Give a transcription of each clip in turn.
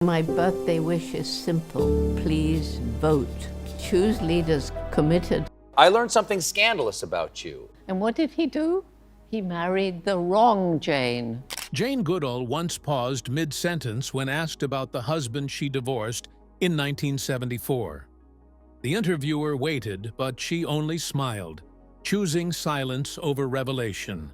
My birthday wish is simple. Please vote. Choose leaders committed. I learned something scandalous about you. And what did he do? He married the wrong Jane. Jane Goodall once paused mid-sentence when asked about the husband she divorced in 1974. The interviewer waited, but she only smiled, choosing silence over revelation.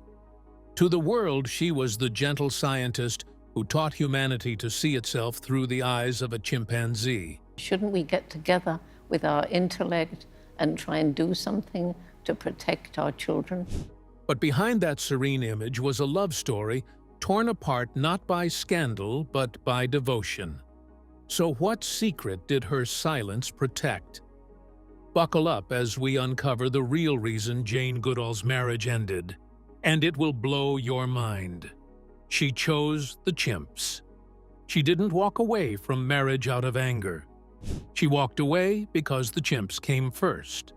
To the world, she was the gentle scientist who taught humanity to see itself through the eyes of a chimpanzee. Shouldn't we get together with our intellect and try and do something to protect our children? But behind that serene image was a love story torn apart not by scandal but by devotion. So what secret did her silence protect? Buckle up as we uncover the real reason Jane Goodall's marriage ended, and it will blow your mind. She chose the chimps. She didn't walk away from marriage out of anger. She walked away because the chimps came first.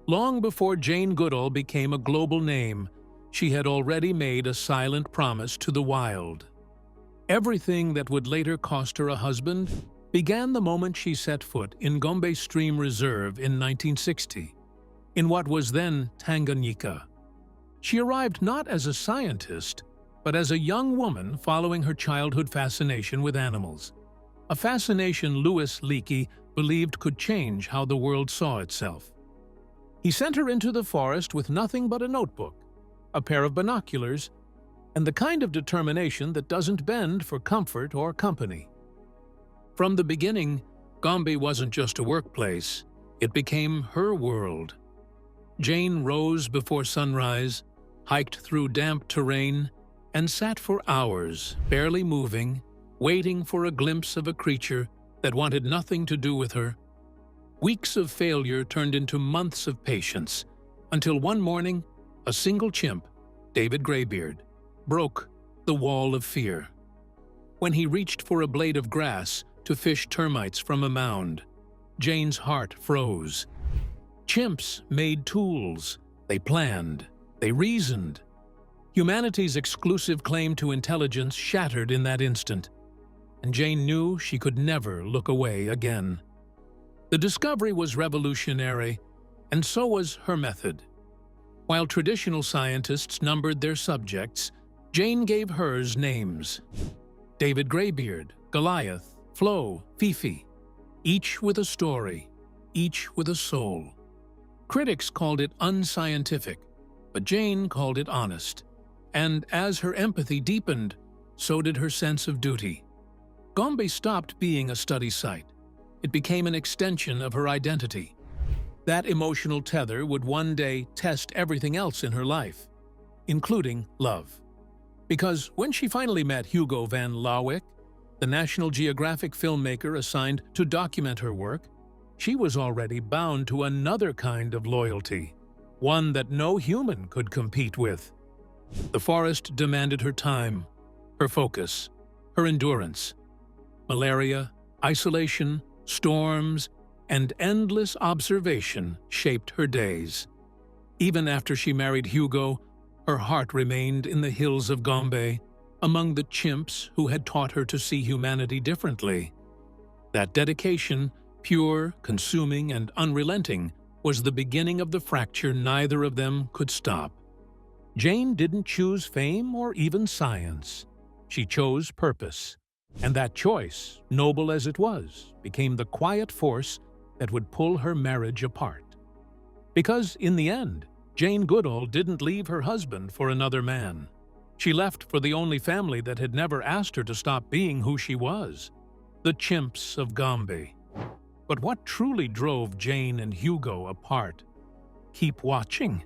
Long before Jane Goodall became a global name, she had already made a silent promise to the wild. Everything that would later cost her a husband began the moment she set foot in Gombe Stream Reserve in 1960, in what was then Tanganyika. She arrived not as a scientist, but as a young woman following her childhood fascination with animals, a fascination Louis Leakey believed could change how the world saw itself. He sent her into the forest with nothing but a notebook, a pair of binoculars, and the kind of determination that doesn't bend for comfort or company. From the beginning, Gombe wasn't just a workplace, it became her world. Jane rose before sunrise, hiked through damp terrain, and sat for hours, barely moving, waiting for a glimpse of a creature that wanted nothing to do with her. Weeks of failure turned into months of patience, until one morning, a single chimp, David Greybeard, broke the wall of fear. When he reached for a blade of grass to fish termites from a mound, Jane's heart froze. Chimps made tools. They planned. They reasoned. Humanity's exclusive claim to intelligence shattered in that instant, and Jane knew she could never look away again. The discovery was revolutionary, and so was her method. While traditional scientists numbered their subjects, Jane gave hers names: David Greybeard, Goliath, Flo, Fifi, each with a story, each with a soul. Critics called it unscientific, but Jane called it honest. And as her empathy deepened, so did her sense of duty. Gombe stopped being a study site. It became an extension of her identity. That emotional tether would one day test everything else in her life, including love. Because when she finally met Hugo van Lawick, the National Geographic filmmaker assigned to document her work, she was already bound to another kind of loyalty, one that no human could compete with. The forest demanded her time, her focus, her endurance. Malaria, isolation, storms, and endless observation shaped her days. Even after she married Hugo, her heart remained in the hills of Gombe, among the chimps who had taught her to see humanity differently. That dedication, pure, consuming, and unrelenting, was the beginning of the fracture neither of them could stop. Jane didn't choose fame or even science. She chose purpose. And that choice, noble as it was, became the quiet force that would pull her marriage apart. Because in the end, Jane Goodall didn't leave her husband for another man. She left for the only family that had never asked her to stop being who she was, the chimps of Gombe. But what truly drove Jane and Hugo apart? Keep watching.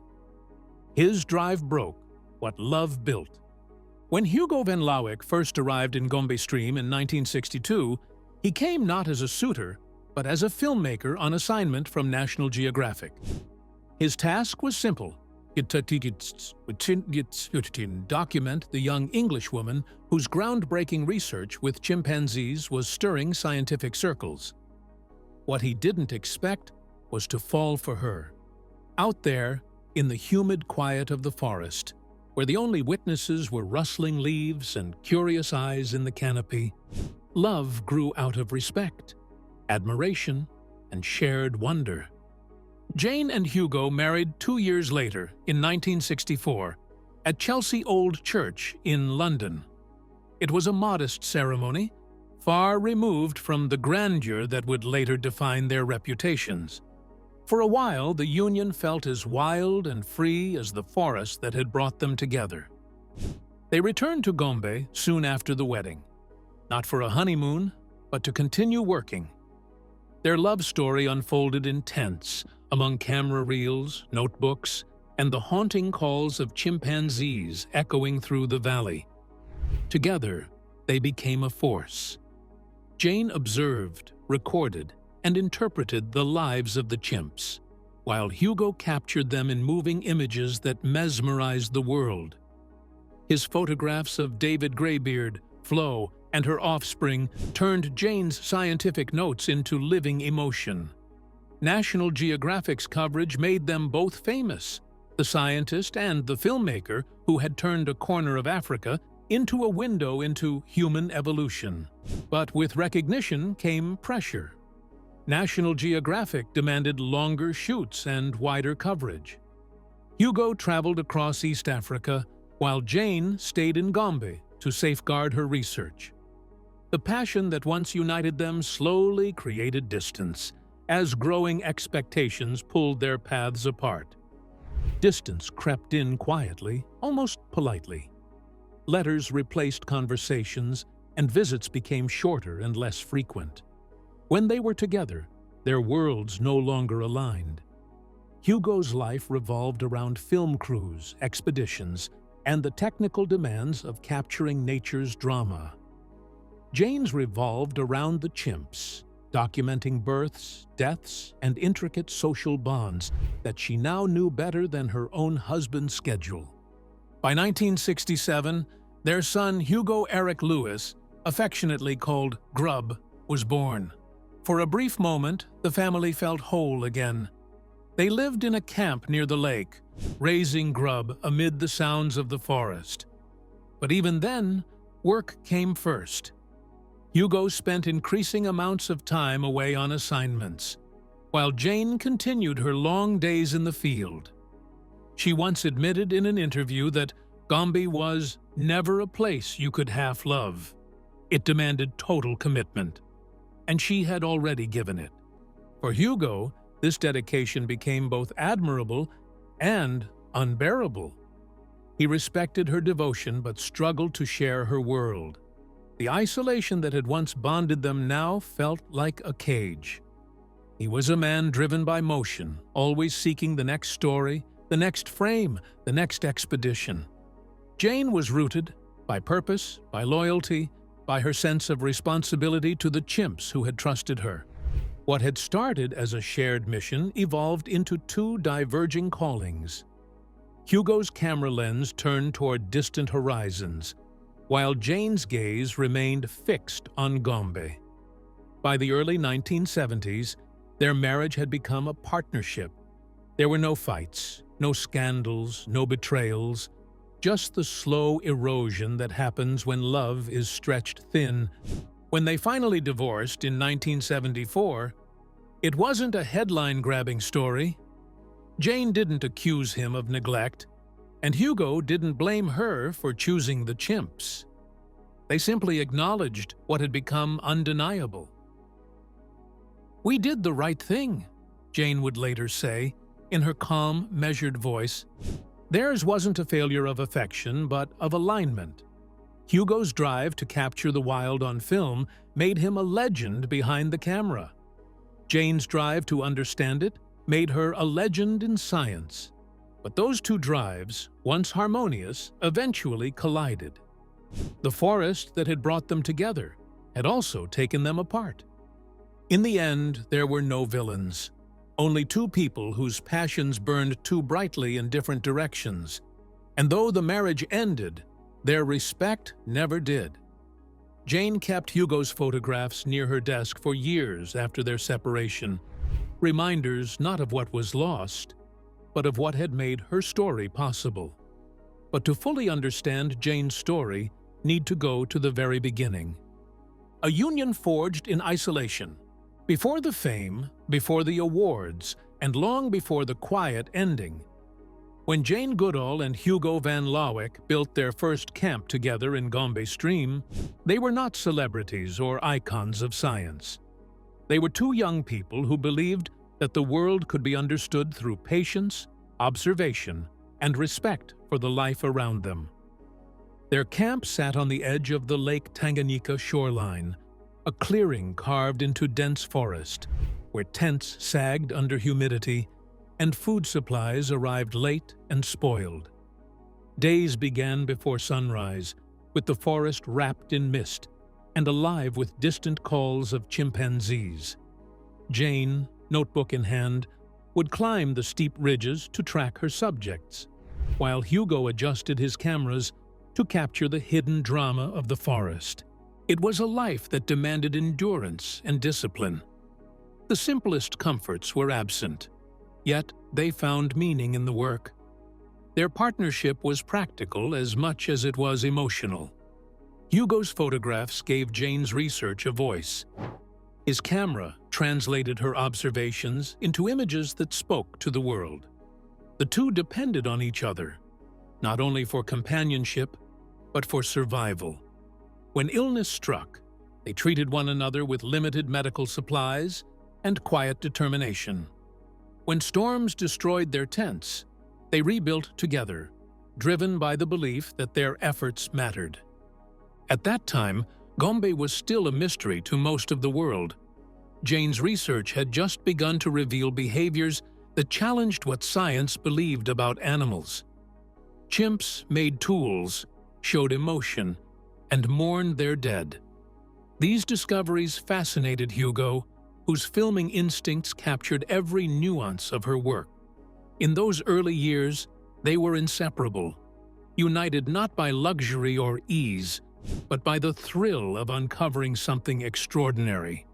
His drive broke what love built. When Hugo van Lawick first arrived in Gombe Stream in 1962, he came not as a suitor, but as a filmmaker on assignment from National Geographic. His task was simple: document the young Englishwoman whose groundbreaking research with chimpanzees was stirring scientific circles. What he didn't expect was to fall for her. Out there, in the humid quiet of the forest, where the only witnesses were rustling leaves and curious eyes in the canopy, Love grew out of respect, admiration, and shared wonder. Jane and Hugo married 2 years later, in 1964, at Chelsea Old Church in London. It was a modest ceremony, far removed from the grandeur that would later define their reputations. For a while, the union felt as wild and free as the forest that had brought them together. They returned to Gombe soon after the wedding, not for a honeymoon, but to continue working. Their love story unfolded in tents, among camera reels, notebooks, and the haunting calls of chimpanzees echoing through the valley. Together, they became a force. Jane observed, recorded, and interpreted the lives of the chimps, while Hugo captured them in moving images that mesmerized the world. His photographs of David Greybeard, Flo, and her offspring turned Jane's scientific notes into living emotion. National Geographic's coverage made them both famous, the scientist and the filmmaker who had turned a corner of Africa into a window into human evolution. But with recognition came pressure. National Geographic demanded longer shoots and wider coverage. Hugo traveled across East Africa, while Jane stayed in Gombe to safeguard her research. The passion that once united them slowly created distance, as growing expectations pulled their paths apart. Distance crept in quietly, almost politely. Letters replaced conversations, and visits became shorter and less frequent. When they were together, their worlds no longer aligned. Hugo's life revolved around film crews, expeditions, and the technical demands of capturing nature's drama. Jane's revolved around the chimps, documenting births, deaths, and intricate social bonds that she now knew better than her own husband's schedule. By 1967, their son Hugo Eric Lewis, affectionately called Grub, was born. For a brief moment, the family felt whole again. They lived in a camp near the lake, raising Grub amid the sounds of the forest. But even then, work came first. Hugo spent increasing amounts of time away on assignments, while Jane continued her long days in the field. She once admitted in an interview that Gombe was never a place you could half love. It demanded total commitment, and she had already given it. For Hugo, this dedication became both admirable and unbearable. He respected her devotion but struggled to share her world. The isolation that had once bonded them now felt like a cage. He was a man driven by motion, always seeking the next story, the next frame, the next expedition. Jane was rooted by purpose, by loyalty, by her sense of responsibility to the chimps who had trusted her. What had started as a shared mission evolved into two diverging callings. Hugo's camera lens turned toward distant horizons, while Jane's gaze remained fixed on Gombe. By the early 1970s, their marriage had become a partnership. There were no fights, no scandals, no betrayals, just the slow erosion that happens when love is stretched thin. When they finally divorced in 1974, it wasn't a headline-grabbing story. Jane didn't accuse him of neglect, and Hugo didn't blame her for choosing the chimps. They simply acknowledged what had become undeniable. "We did the right thing," Jane would later say, in her calm, measured voice. Theirs wasn't a failure of affection, but of alignment. Hugo's drive to capture the wild on film made him a legend behind the camera. Jane's drive to understand it made her a legend in science. But those two drives, once harmonious, eventually collided. The forest that had brought them together had also taken them apart. In the end, there were no villains, only two people whose passions burned too brightly in different directions. And though the marriage ended, their respect never did. Jane kept Hugo's photographs near her desk for years after their separation, reminders not of what was lost, but of what had made her story possible. But to fully understand Jane's story, need to go to the very beginning. a union forged in isolation. Before the fame, before the awards, and long before the quiet ending. When Jane Goodall and Hugo van Lawick built their first camp together in Gombe stream, they were not celebrities or icons of science. They were two young people who believed that the world could be understood through patience, observation, and respect for the life around them. Their camp sat on the edge of the Lake Tanganyika shoreline, a clearing carved into dense forest, where tents sagged under humidity and food supplies arrived late and spoiled. Days began before sunrise, with the forest wrapped in mist and alive with distant calls of chimpanzees. Jane, notebook in hand, would climb the steep ridges to track her subjects, while Hugo adjusted his cameras to capture the hidden drama of the forest. It was a life that demanded endurance and discipline. The simplest comforts were absent, yet they found meaning in the work. Their partnership was practical as much as it was emotional. Hugo's photographs gave Jane's research a voice. His camera translated her observations into images that spoke to the world. The two depended on each other, not only for companionship, but for survival. When illness struck, they treated one another with limited medical supplies and quiet determination. When storms destroyed their tents, they rebuilt together, driven by the belief that their efforts mattered. At that time, Gombe was still a mystery to most of the world. Jane's research had just begun to reveal behaviors that challenged what science believed about animals. Chimps made tools, showed emotion, and mourned their dead. These discoveries fascinated Hugo, whose filming instincts captured every nuance of her work. In those early years, they were inseparable, united not by luxury or ease, but by the thrill of uncovering something extraordinary.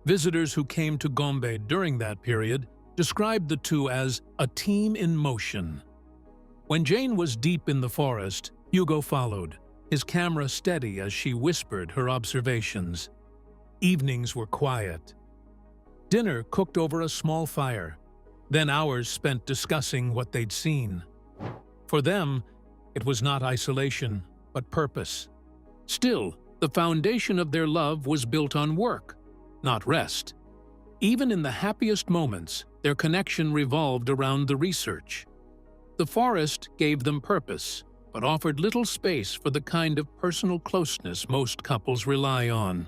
Visitors who came to Gombe during that period described the two as a team in motion. When Jane was deep in the forest, Hugo followed, his camera steady as she whispered her observations. Evenings were quiet. Dinner cooked over a small fire, then hours spent discussing what they'd seen. For them, it was not isolation, but purpose. Still, the foundation of their love was built on work, not rest. Even in the happiest moments, their connection revolved around the research. The forest gave them purpose, but offered little space for the kind of personal closeness most couples rely on.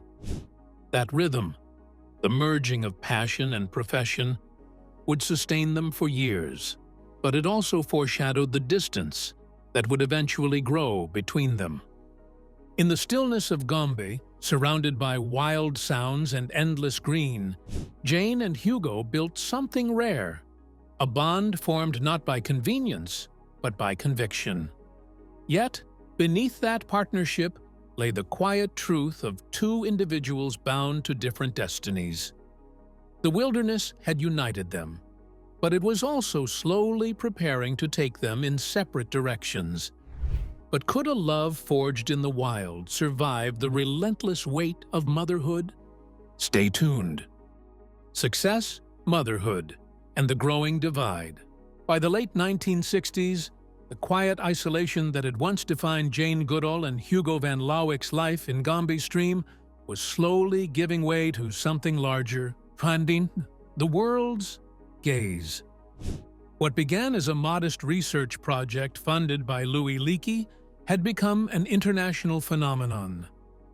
That rhythm, the merging of passion and profession, would sustain them for years, but it also foreshadowed the distance that would eventually grow between them. In the stillness of Gombe, surrounded by wild sounds and endless green, Jane and Hugo built something rare, a bond formed not by convenience, but by conviction. Yet, beneath that partnership lay the quiet truth of two individuals bound to different destinies. The wilderness had united them, but it was also slowly preparing to take them in separate directions. But could a love forged in the wild survive the relentless weight of motherhood? Stay tuned. Success, motherhood, and the growing divide. By the late 1960s, the quiet isolation that had once defined Jane Goodall and Hugo van Lawick's life in Gombe Stream was slowly giving way to something larger, finding the world's gaze. What began as a modest research project funded by Louis Leakey had become an international phenomenon.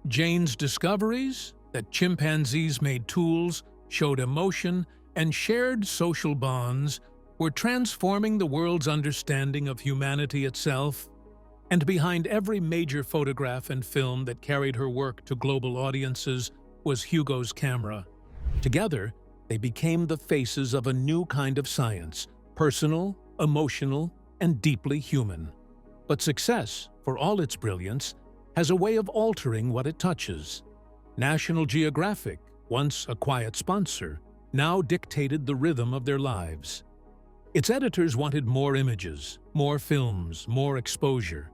Jane's discoveries that chimpanzees made tools, showed emotion, and shared social bonds were transforming the world's understanding of humanity itself. And behind every major photograph and film that carried her work to global audiences was Hugo's camera. Together, they became the faces of a new kind of science, personal, emotional, and deeply human. But success, for all its brilliance, has a way of altering what it touches. National Geographic, once a quiet sponsor, now dictated the rhythm of their lives. Its editors wanted more images, more films, more exposure.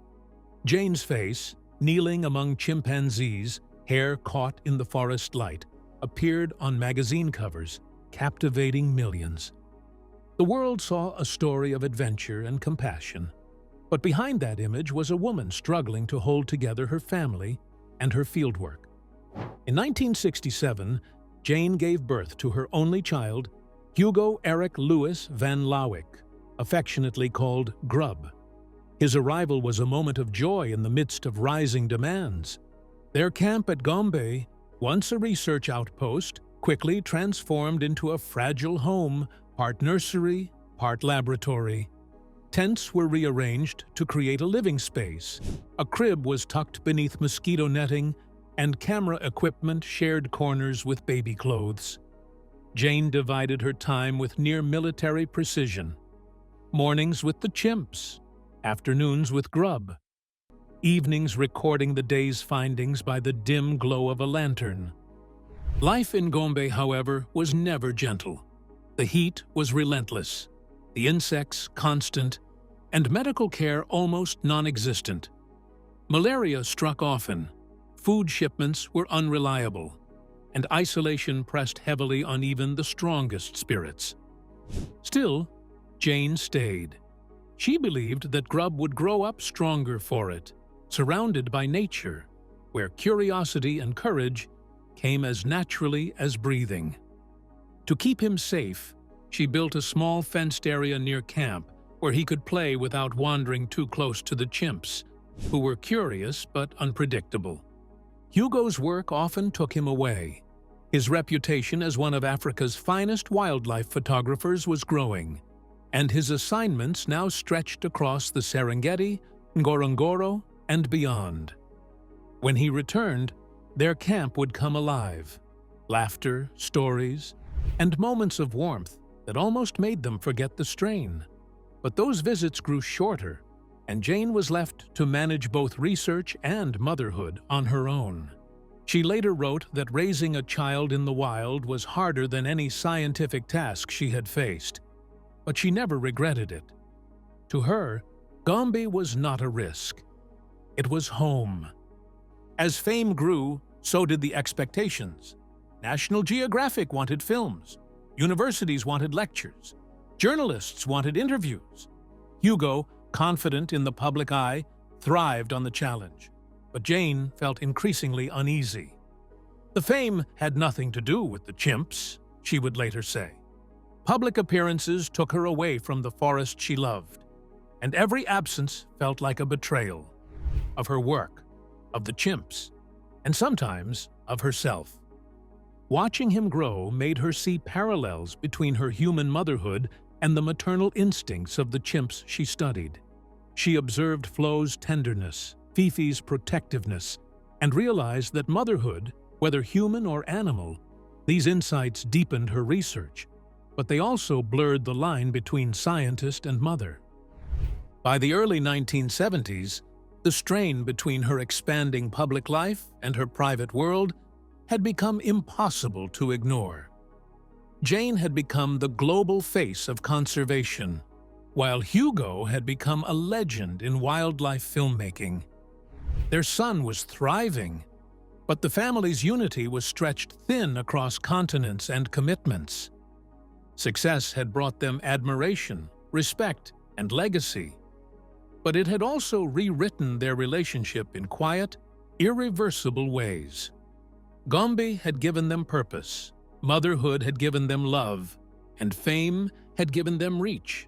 Jane's face, kneeling among chimpanzees, hair caught in the forest light, appeared on magazine covers, captivating millions. The world saw a story of adventure and compassion. But behind that image was a woman struggling to hold together her family and her fieldwork. In 1967, Jane gave birth to her only child, Hugo Eric Louis van Lawick, affectionately called Grub. His arrival was a moment of joy in the midst of rising demands. Their camp at Gombe, once a research outpost, quickly transformed into a fragile home, part nursery, part laboratory. Tents were rearranged to create a living space. A crib was tucked beneath mosquito netting, and camera equipment shared corners with baby clothes. Jane divided her time with near-military precision. Mornings with the chimps, afternoons with Grub, evenings recording the day's findings by the dim glow of a lantern. Life in Gombe, however, was never gentle. The heat was relentless, the insects constant, and medical care almost non-existent. Malaria struck often, food shipments were unreliable, and isolation pressed heavily on even the strongest spirits. Still, Jane stayed. She believed that Grub would grow up stronger for it, surrounded by nature, where curiosity and courage came as naturally as breathing. To keep him safe, she built a small fenced area near camp where he could play without wandering too close to the chimps, who were curious but unpredictable. Hugo's work often took him away. His reputation as one of Africa's finest wildlife photographers was growing, and his assignments now stretched across the Serengeti, Ngorongoro, and beyond. When he returned, their camp would come alive. Laughter, stories, and moments of warmth that almost made them forget the strain. But those visits grew shorter, and Jane was left to manage both research and motherhood on her own. She later wrote that raising a child in the wild was harder than any scientific task she had faced, but she never regretted it. To her, Gombe was not a risk. It was home. As fame grew, so did the expectations. National Geographic wanted films. Universities wanted lectures. Journalists wanted interviews. Hugo, confident in the public eye, thrived on the challenge. But Jane felt increasingly uneasy. The fame had nothing to do with the chimps, she would later say. Public appearances took her away from the forest she loved, and every absence felt like a betrayal of her work, of the chimps, and sometimes of herself. Watching him grow made her see parallels between her human motherhood and the maternal instincts of the chimps she studied. She observed Flo's tenderness, Fifi's protectiveness, and realized that motherhood, whether human or animal, these insights deepened her research, but they also blurred the line between scientist and mother. By the early 1970s, the strain between her expanding public life and her private world had become impossible to ignore. Jane had become the global face of conservation, while Hugo had become a legend in wildlife filmmaking. Their son was thriving, but the family's unity was stretched thin across continents and commitments. Success had brought them admiration, respect, and legacy, but it had also rewritten their relationship in quiet, irreversible ways. Gombe had given them purpose, motherhood had given them love, and fame had given them reach.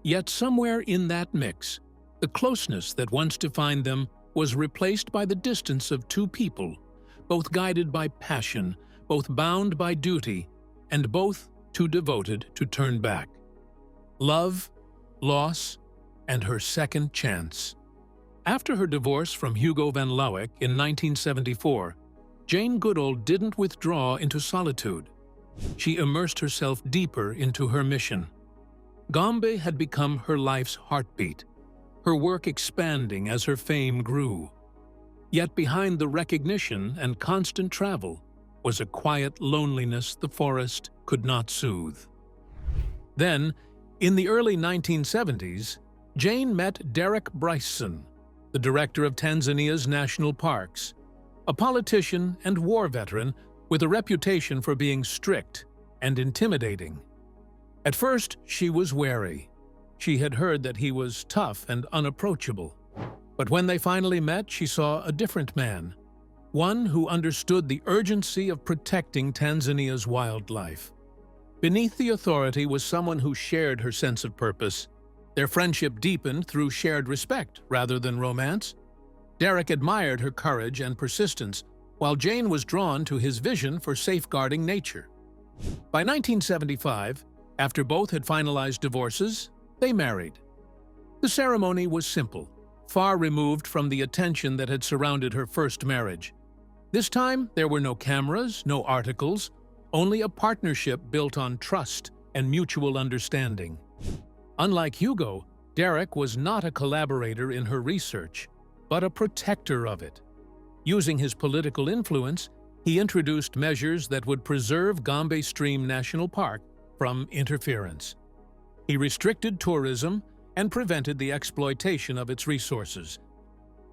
Yet somewhere in that mix, the closeness that once defined them was replaced by the distance of two people, both guided by passion, both bound by duty, and both too devoted to turn back. Love, loss, and her second chance. After her divorce from Hugo van Lawick in 1974, Jane Goodall didn't withdraw into solitude. She immersed herself deeper into her mission. Gombe had become her life's heartbeat, her work expanding as her fame grew. Yet behind the recognition and constant travel was a quiet loneliness the forest could not soothe. Then, in the early 1970s, Jane met Derek Bryson, the director of Tanzania's national parks. a politician and war veteran with a reputation for being strict and intimidating. At first, she was wary. She had heard that he was tough and unapproachable. But when they finally met, she saw a different man, one who understood the urgency of protecting Tanzania's wildlife. Beneath the authority was someone who shared her sense of purpose. Their friendship deepened through shared respect rather than romance. Derek admired her courage and persistence, while Jane was drawn to his vision for safeguarding nature. By 1975, after both had finalized divorces, they married. The ceremony was simple, far removed from the attention that had surrounded her first marriage. This time, there were no cameras, no articles, only a partnership built on trust and mutual understanding. Unlike Hugo, Derek was not a collaborator in her research, but a protector of it. Using his political influence, he introduced measures that would preserve Gombe Stream National Park from interference. He restricted tourism and prevented the exploitation of its resources.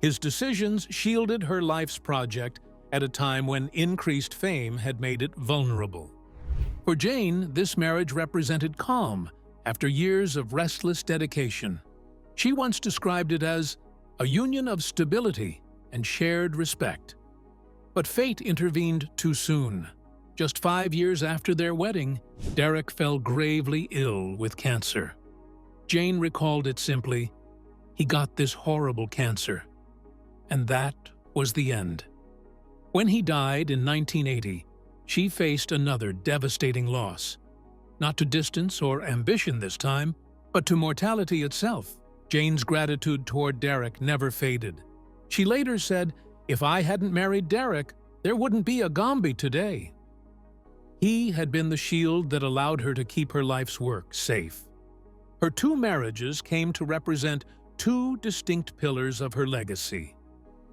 His decisions shielded her life's project at a time when increased fame had made it vulnerable. For Jane, this marriage represented calm after years of restless dedication. She once described it as a union of stability and shared respect. But fate intervened too soon. Just 5 years after their wedding, Derek fell gravely ill with cancer. Jane recalled it simply, "He got this horrible cancer." And that was the end. When he died in 1980, she faced another devastating loss. Not to distance or ambition this time, but to mortality itself. Jane's gratitude toward Derek never faded. She later said, "If I hadn't married Derek, there wouldn't be a Gombe today." He had been the shield that allowed her to keep her life's work safe. Her 2 marriages came to represent 2 distinct pillars of her legacy.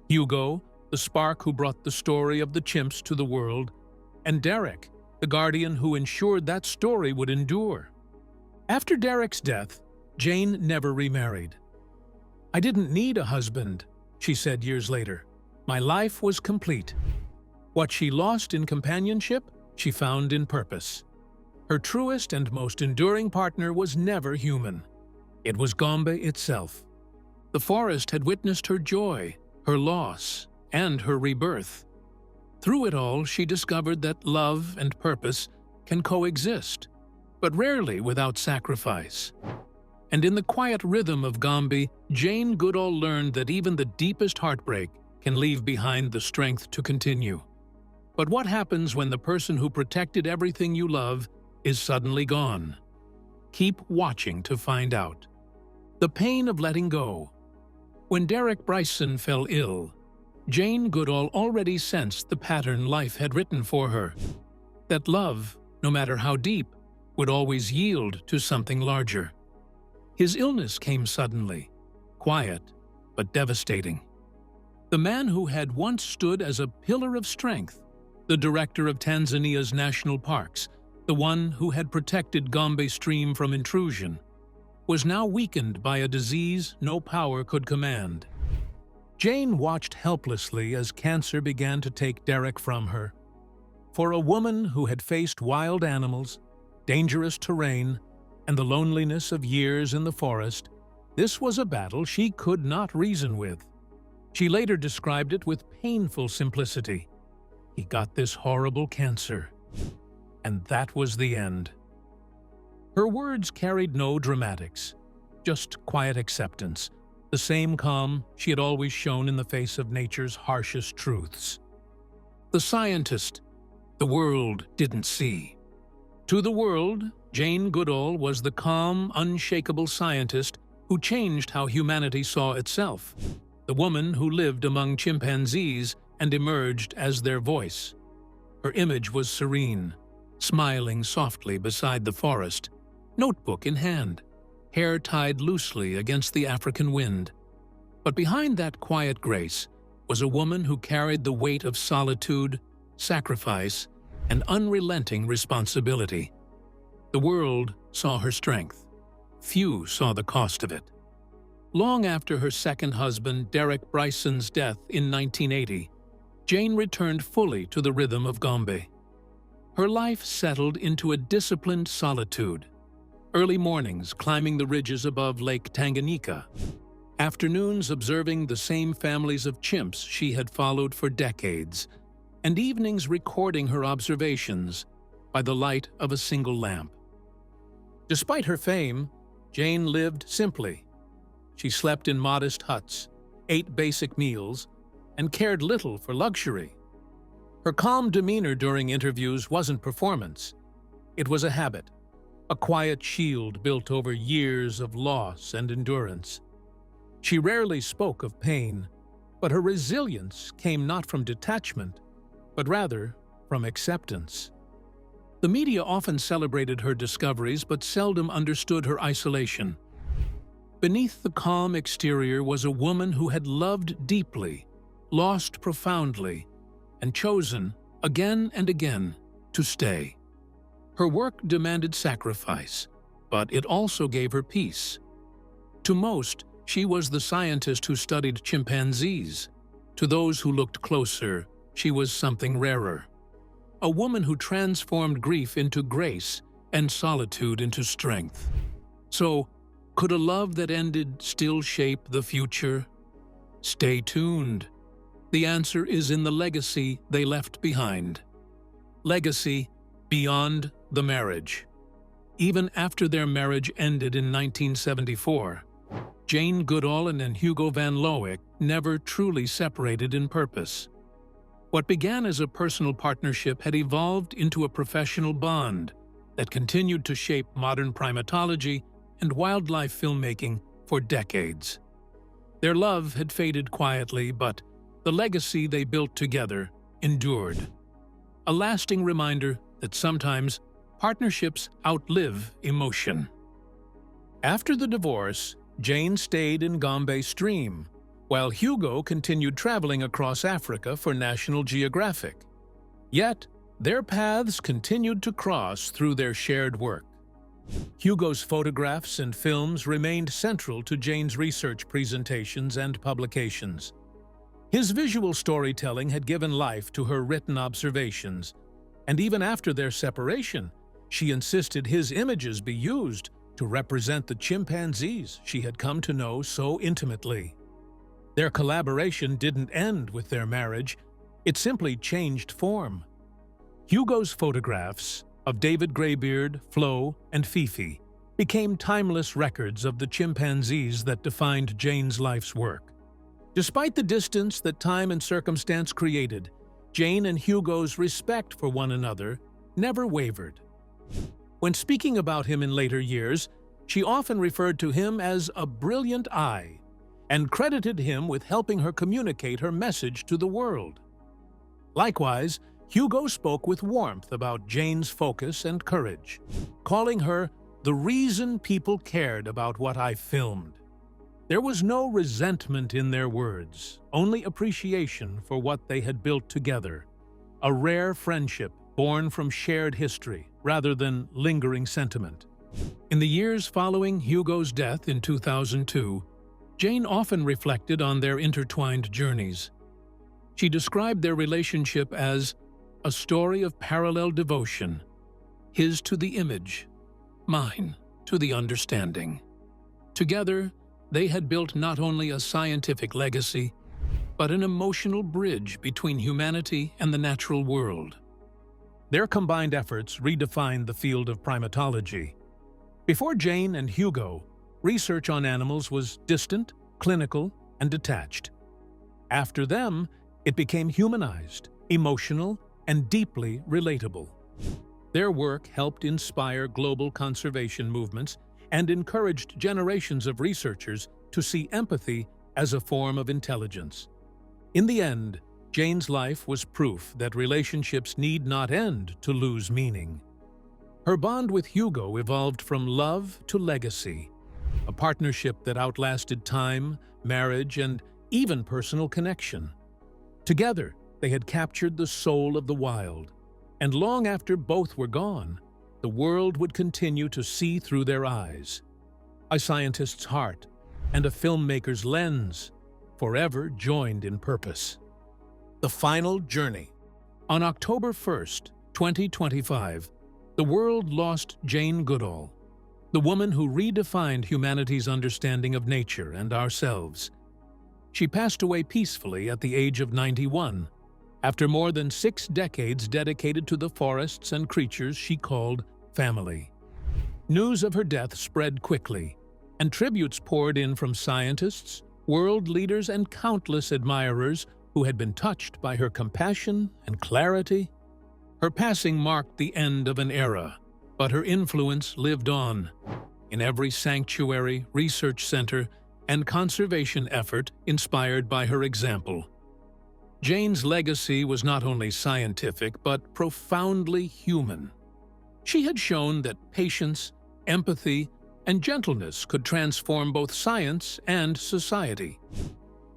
Hugo, the spark who brought the story of the chimps to the world, and Derek, the guardian who ensured that story would endure. After Derek's death, Jane never remarried. "I didn't need a husband," she said years later. "My life was complete." What she lost in companionship, she found in purpose. Her truest and most enduring partner was never human. It was Gombe itself. The forest had witnessed her joy, her loss, and her rebirth. Through it all, she discovered that love and purpose can coexist, but rarely without sacrifice. And in the quiet rhythm of Gombe, Jane Goodall learned that even the deepest heartbreak can leave behind the strength to continue. But what happens when the person who protected everything you love is suddenly gone? Keep watching to find out. The pain of letting go. When Derek Bryson fell ill, Jane Goodall already sensed the pattern life had written for her. That love, no matter how deep, would always yield to something larger. His illness came suddenly, quiet but devastating. The man who had once stood as a pillar of strength, the director of Tanzania's national parks, the one who had protected Gombe Stream from intrusion, was now weakened by a disease no power could command. Jane watched helplessly as cancer began to take Derek from her. For a woman who had faced wild animals, dangerous terrain, and the loneliness of years in the forest, this was a battle she could not reason with. She later described it with painful simplicity. "He got this horrible cancer." And that was the end. Her words carried no dramatics, just quiet acceptance, the same calm she had always shown in the face of nature's harshest truths. The scientist the world didn't see. To the world, Jane Goodall was the calm, unshakable scientist who changed how humanity saw itself, the woman who lived among chimpanzees and emerged as their voice. Her image was serene, smiling softly beside the forest, notebook in hand, hair tied loosely against the African wind. But behind that quiet grace was a woman who carried the weight of solitude, sacrifice, and unrelenting responsibility. The world saw her strength. Few saw the cost of it. Long after her second husband, Derek Bryson's death in 1980, Jane returned fully to the rhythm of Gombe. Her life settled into a disciplined solitude. Early mornings climbing the ridges above Lake Tanganyika. Afternoons observing the same families of chimps she had followed for decades, and evenings recording her observations by the light of a single lamp. Despite her fame, Jane lived simply. She slept in modest huts, ate basic meals, and cared little for luxury. Her calm demeanor during interviews wasn't performance. It was a habit, a quiet shield built over years of loss and endurance. She rarely spoke of pain, but her resilience came not from detachment, but rather from acceptance. The media often celebrated her discoveries but seldom understood her isolation. Beneath the calm exterior was a woman who had loved deeply, lost profoundly, and chosen, again and again, to stay. Her work demanded sacrifice, but it also gave her peace. To most, she was the scientist who studied chimpanzees. To those who looked closer, she was something rarer. A woman who transformed grief into grace and solitude into strength. So, could a love that ended still shape the future? Stay tuned. The answer is in the legacy they left behind. Legacy beyond the marriage. Even after their marriage ended in 1974, Jane Goodall and Hugo van Lowick never truly separated in purpose. What began as a personal partnership had evolved into a professional bond that continued to shape modern primatology and wildlife filmmaking for decades. Their love had faded quietly, but the legacy they built together endured. A lasting reminder that sometimes partnerships outlive emotion. After the divorce, Jane stayed in Gombe Stream, while Hugo continued traveling across Africa for National Geographic. Yet, their paths continued to cross through their shared work. Hugo's photographs and films remained central to Jane's research presentations and publications. His visual storytelling had given life to her written observations, and even after their separation, she insisted his images be used to represent the chimpanzees she had come to know so intimately. Their collaboration didn't end with their marriage, it simply changed form. Hugo's photographs of David Greybeard, Flo, and Fifi became timeless records of the chimpanzees that defined Jane's life's work. Despite the distance that time and circumstance created, Jane and Hugo's respect for one another never wavered. When speaking about him in later years, she often referred to him as a brilliant eye and credited him with helping her communicate her message to the world. Likewise, Hugo spoke with warmth about Jane's focus and courage, calling her the reason people cared about what I filmed. There was no resentment in their words, only appreciation for what they had built together, a rare friendship born from shared history rather than lingering sentiment. In the years following Hugo's death in 2002, Jane often reflected on their intertwined journeys. She described their relationship as a story of parallel devotion, his to the image, mine to the understanding. Together, they had built not only a scientific legacy, but an emotional bridge between humanity and the natural world. Their combined efforts redefined the field of primatology. Before Jane and Hugo, research on animals was distant, clinical, and detached. After them, it became humanized, emotional, and deeply relatable. Their work helped inspire global conservation movements and encouraged generations of researchers to see empathy as a form of intelligence. In the end, Jane's life was proof that relationships need not end to lose meaning. Her bond with Hugo evolved from love to legacy, a partnership that outlasted time, marriage, and even personal connection. Together, they had captured the soul of the wild, and long after both were gone, the world would continue to see through their eyes. A scientist's heart and a filmmaker's lens, forever joined in purpose. The Final Journey. On October 1st, 2025, the world lost Jane Goodall, the woman who redefined humanity's understanding of nature and ourselves. She passed away peacefully at the age of 91, after more than 6 decades dedicated to the forests and creatures she called family. News of her death spread quickly, and tributes poured in from scientists, world leaders, and countless admirers who had been touched by her compassion and clarity. Her passing marked the end of an era, but her influence lived on in every sanctuary, research center, and conservation effort inspired by her example. Jane's legacy was not only scientific, but profoundly human. She had shown that patience, empathy, and gentleness could transform both science and society.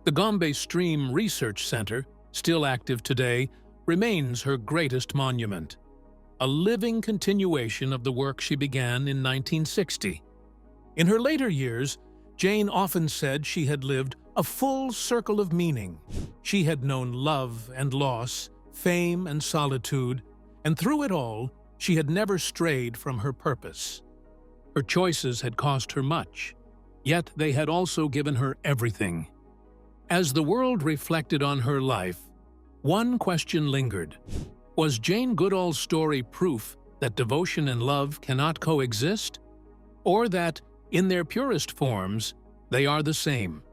The Gombe Stream Research Center, still active today, remains her greatest monument, a living continuation of the work she began in 1960. In her later years, Jane often said she had lived a full circle of meaning. She had known love and loss, fame and solitude, and through it all, she had never strayed from her purpose. Her choices had cost her much, yet they had also given her everything. As the world reflected on her life, one question lingered. Was Jane Goodall's story proof that devotion and love cannot coexist? Or that, in their purest forms, they are the same?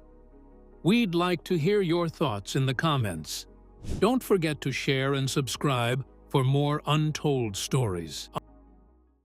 We'd like to hear your thoughts in the comments. Don't forget to share and subscribe for more untold stories.